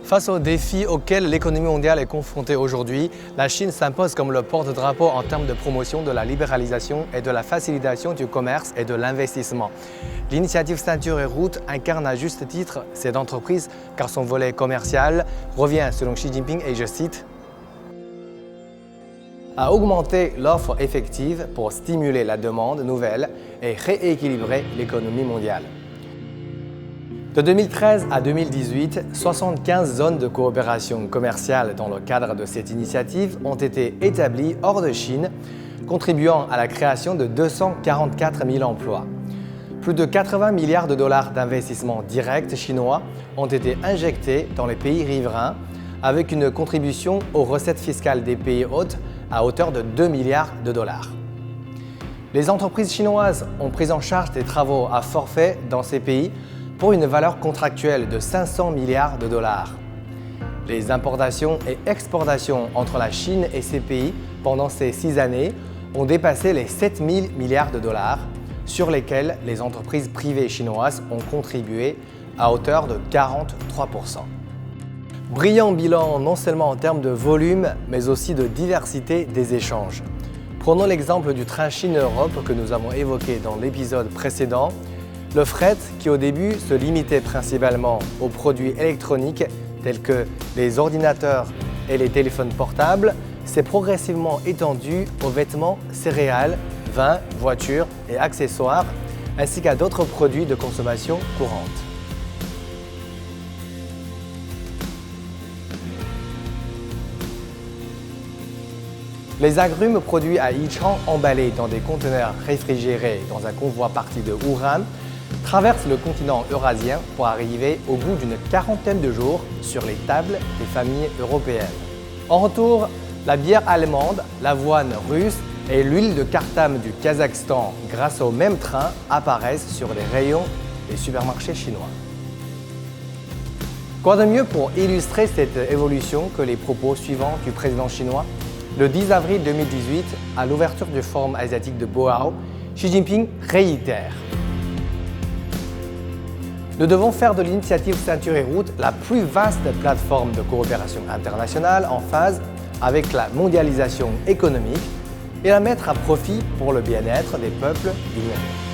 Face aux défis auxquels l'économie mondiale est confrontée aujourd'hui, la Chine s'impose comme le porte-drapeau en termes de promotion de la libéralisation et de la facilitation du commerce et de l'investissement. L'initiative Ceinture et Route incarne à juste titre cette entreprise car son volet commercial revient, selon Xi Jinping, et je cite, à augmenter l'offre effective pour stimuler la demande nouvelle et rééquilibrer l'économie mondiale. De 2013 à 2018, 75 zones de coopération commerciale dans le cadre de cette initiative ont été établies hors de Chine, contribuant à la création de 244 000 emplois. Plus de 80 milliards de dollars d'investissements directs chinois ont été injectés dans les pays riverains, avec une contribution aux recettes fiscales des pays hôtes à hauteur de 2 milliards de dollars. Les entreprises chinoises ont pris en charge des travaux à forfait dans ces pays pour une valeur contractuelle de 500 milliards de dollars. Les importations et exportations entre la Chine et ces pays pendant ces 6 années ont dépassé les 7 000 milliards de dollars, sur lesquels les entreprises privées chinoises ont contribué à hauteur de 43%. Brillant bilan non seulement en termes de volume, mais aussi de diversité des échanges. Prenons l'exemple du train Chine-Europe que nous avons évoqué dans l'épisode précédent. Le fret, qui au début se limitait principalement aux produits électroniques tels que les ordinateurs et les téléphones portables, s'est progressivement étendu aux vêtements, céréales, vins, voitures et accessoires, ainsi qu'à d'autres produits de consommation courante. Les agrumes produits à Yichang, emballés dans des conteneurs réfrigérés dans un convoi parti de Wuhan, traversent le continent eurasien pour arriver au bout d'une quarantaine de jours sur les tables des familles européennes. En retour, la bière allemande, l'avoine russe et l'huile de Kartam du Kazakhstan, grâce au même train, apparaissent sur les rayons des supermarchés chinois. Quoi de mieux pour illustrer cette évolution que les propos suivants du président chinois? Le 10 avril 2018, à l'ouverture du Forum asiatique de Boao, Xi Jinping réitère: nous devons faire de l'initiative Ceinture et Route la plus vaste plateforme de coopération internationale en phase avec la mondialisation économique et la mettre à profit pour le bien-être des peuples du monde.